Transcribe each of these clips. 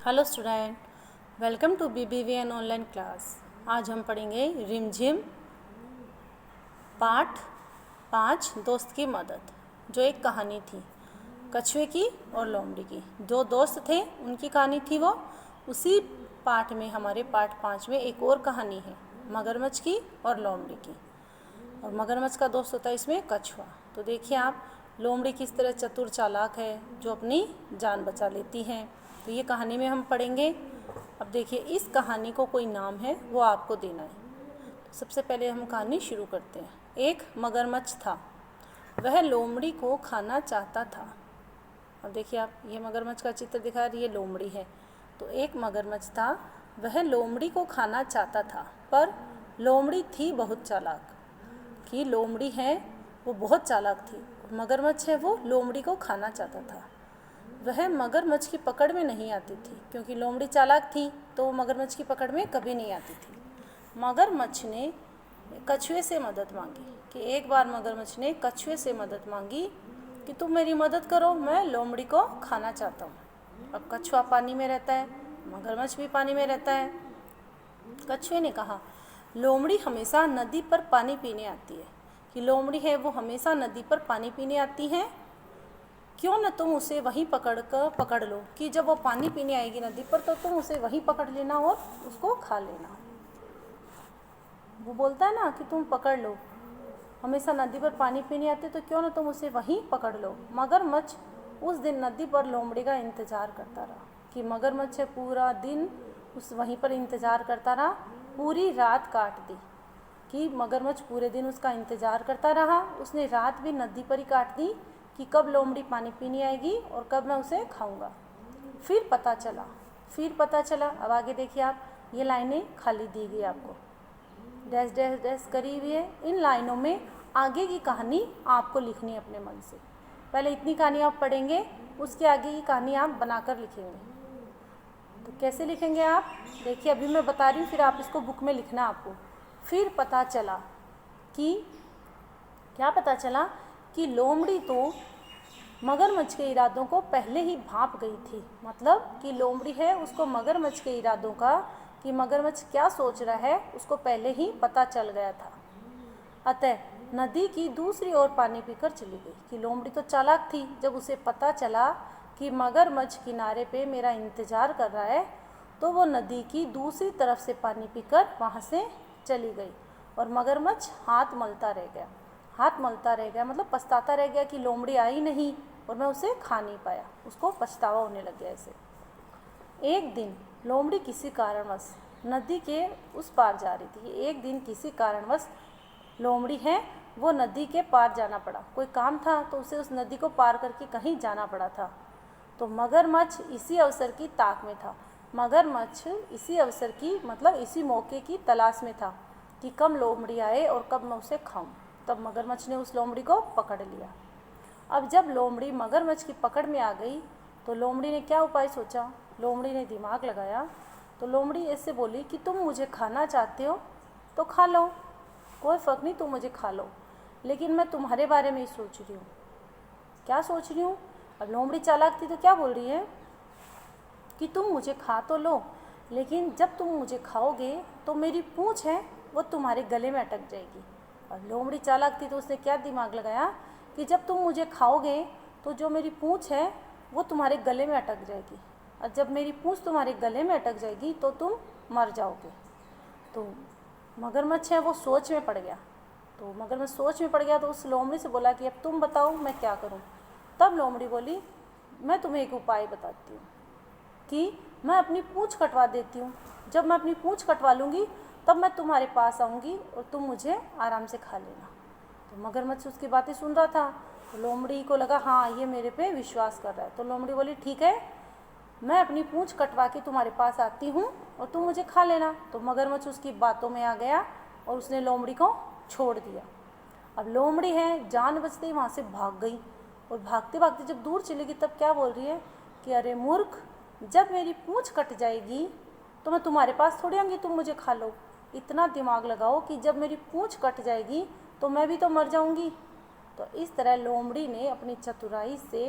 Hello student, welcome to BBVN online class. आज हम पढ़ेंगे रिमझिम पाठ 5 दोस्त की मदद, जो एक कहानी थी कछुए की और लोमड़ी की। दो दोस्त थे, उनकी कहानी थी वो। उसी पाठ में हमारे पाठ 5 में एक और कहानी है मगरमच्छ की और लोमड़ी की। और मगरमच्छ का दोस्त होता है इसमें कछुआ। तो देखिए आप, लोमड़ी किस तरह चतुर चालाक है जो अपनी जान बचा लेती है। तो ये कहानी में हम पढ़ेंगे। अब देखिए, इस कहानी को कोई नाम है वो आपको देना है। तो सबसे पहले हम कहानी शुरू करते हैं। एक मगरमच्छ था, वह लोमड़ी को खाना चाहता था। अब देखिए आप, ये मगरमच्छ का चित्र दिखा रही है, ये लोमड़ी है। तो एक मगरमच्छ था, वह लोमड़ी को खाना चाहता था, पर लोमड़ी थी बहुत चालाक। कि लोमड़ी है वो बहुत चालाक थी, मगरमच्छ है वो लोमड़ी को खाना चाहता था। वह मगरमच्छ की पकड़ में नहीं आती थी, क्योंकि लोमड़ी चालाक थी तो वो मगरमच्छ की पकड़ में कभी नहीं आती थी। मगरमच्छ ने कछुए से मदद मांगी कि एक बार मगरमच्छ ने कछुए से मदद मांगी कि तुम मेरी मदद करो, मैं लोमड़ी को खाना चाहता हूँ। अब कछुआ पानी में रहता है, मगरमच्छ भी पानी में रहता है। कछुए ने कहा, लोमड़ी हमेशा नदी पर पानी पीने आती है। कि लोमड़ी है वो हमेशा नदी पर पानी पीने आती है, क्यों न तुम उसे वहीं पकड़ लो। कि जब वो पानी पीने आएगी नदी पर तो तुम उसे वहीं पकड़ लेना और उसको खा लेना। वो बोलता है ना कि तुम पकड़ लो, हमेशा नदी पर पानी पीने आते तो क्यों न तुम उसे वहीं पकड़ लो। मगरमच्छ उस दिन नदी पर लोमड़ी का इंतज़ार करता रहा। कि मगरमच्छ पूरा दिन उस वहीं पर इंतज़ार करता रहा, पूरी रात काट दी। कि मगरमच्छ पूरे दिन उसका इंतज़ार करता रहा, उसने रात भी नदी पर ही काट दी कि कब लोमड़ी पानी पीने आएगी और कब मैं उसे खाऊंगा। फिर पता चला। अब आगे देखिए आप, ये लाइनें खाली दी गई आपको, डैश डैश डैश करी हुई है। इन लाइनों में आगे की कहानी आपको लिखनी है अपने मन से। पहले इतनी कहानी आप पढ़ेंगे, उसके आगे की कहानी आप बनाकर लिखेंगे। तो कैसे लिखेंगे आप, देखिए अभी मैं बता रही हूँ, फिर आप इसको बुक में लिखना आपको। फिर पता चला कि क्या पता चला कि लोमड़ी तो मगरमच्छ के इरादों को पहले ही भांप गई थी। मतलब कि लोमड़ी है उसको मगरमच्छ के इरादों का, कि मगरमच्छ क्या सोच रहा है, उसको पहले ही पता चल गया था। अतः नदी की दूसरी ओर पानी पीकर चली गई। कि लोमड़ी तो चालाक थी, जब उसे पता चला कि मगरमच्छ किनारे पे मेरा इंतज़ार कर रहा है तो वो नदी की दूसरी तरफ से पानी पीकर वहाँ से चली गई। और मगरमच्छ हाथ मलता रह गया, मतलब पछताता रह गया कि लोमड़ी आई नहीं और मैं उसे खा नहीं पाया। उसको पछतावा होने लग गया इसे। एक दिन लोमड़ी किसी कारणवश नदी के उस पार जा रही थी। एक दिन किसी कारणवश लोमड़ी है वो नदी के पार जाना पड़ा, कोई काम था तो उसे उस नदी को पार करके कहीं जाना पड़ा था। तो मगरमच्छ इसी अवसर की ताक में था। मगरमच्छ इसी अवसर की, मतलब इसी मौके की तलाश में था कि कब लोमड़ी आए और कब मैं उसे खाऊं। तब मगरमच्छ ने उस लोमड़ी को पकड़ लिया। अब जब लोमड़ी मगरमच्छ की पकड़ में आ गई तो लोमड़ी ने क्या उपाय सोचा। लोमड़ी ने दिमाग लगाया। तो लोमड़ी ऐसे बोली कि तुम मुझे खाना चाहते हो तो खा लो, कोई फ़र्क नहीं, तुम मुझे खा लो, लेकिन मैं तुम्हारे बारे में ही सोच रही हूँ। क्या सोच रही हूँ। अब लोमड़ी चालाक थी तो क्या बोल रही है कि तुम मुझे खा तो लो, लेकिन जब तुम मुझे खाओगे तो मेरी पूँछ है वो तुम्हारे गले में अटक जाएगी। और लोमड़ी चालाक थी तो उसने क्या दिमाग लगाया कि जब तुम मुझे खाओगे तो जो मेरी पूँछ है वो तुम्हारे गले में अटक जाएगी, और जब मेरी पूँछ तुम्हारे गले में अटक जाएगी तो तुम मर जाओगे। तो मगरमच्छ है वो सोच में पड़ गया। तो मगरमच्छ सोच में पड़ गया तो उस लोमड़ी से बोला कि अब तुम बताओ मैं क्या करूं। तब लोमड़ी बोली, मैं तुम्हें एक उपाय बताती हूँ कि मैं अपनी पूँछ कटवा देती हूँ। जब मैं अपनी पूँछ कटवा लूँगी तब मैं तुम्हारे पास आऊँगी और तुम मुझे आराम से खा लेना। तो मगरमच्छ उसकी बातें सुन रहा था। तो लोमड़ी को लगा हाँ ये मेरे पे विश्वास कर रहा है। तो लोमड़ी बोली, ठीक है, मैं अपनी पूँछ कटवा के तुम्हारे पास आती हूँ और तुम मुझे खा लेना। तो मगरमच्छ उसकी बातों में आ गया और उसने लोमड़ी को छोड़ दिया। अब लोमड़ी है जान बचते ही वहाँ से भाग गई, और भागते भागते जब दूर चलेगी तब क्या बोल रही है कि अरे मूर्ख, जब मेरी पूँछ कट जाएगी तो मैं तुम्हारे पास थोड़ी आऊँगी तुम मुझे खा लो। इतना दिमाग लगाओ कि जब मेरी पूँछ कट जाएगी तो मैं भी तो मर जाऊँगी। तो इस तरह लोमड़ी ने अपनी चतुराई से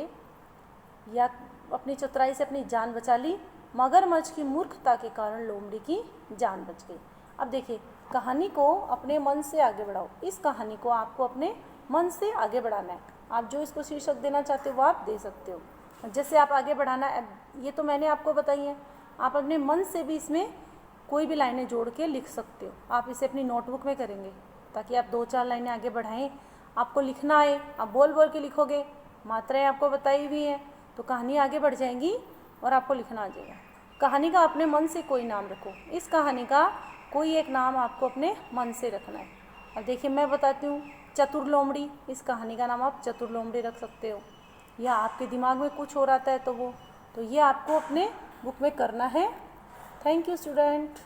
अपनी जान बचा ली मगरमच्छ की मूर्खता के कारण लोमड़ी की जान बच गई। अब देखिए, कहानी को अपने मन से आगे बढ़ाओ। इस कहानी को आपको अपने मन से आगे बढ़ाना है। आप जो इसको शीर्षक देना चाहते हो वो आप दे सकते हो। जैसे आप आगे बढ़ाना है, ये तो मैंने आपको बताई है, आप अपने मन से भी इसमें कोई भी लाइनें जोड़ के लिख सकते हो। आप इसे अपनी नोटबुक में करेंगे ताकि आप 2-4 लाइनें आगे बढ़ाएं। आपको लिखना आए, आप बोल बोल के लिखोगे, मात्राएं आपको बताई हुई हैं, तो कहानी आगे बढ़ जाएगी और आपको लिखना आ जाएगा। कहानी का अपने मन से कोई नाम रखो। इस कहानी का कोई एक नाम आपको अपने मन से रखना है। अब देखिए, मैं बताती हूँ, चतुर लोमड़ी। इस कहानी का नाम आप चतुर लोमड़ी रख सकते हो, या आपके दिमाग में कुछ हो रहा है तो ये आपको अपने बुक में करना है। Thank you student.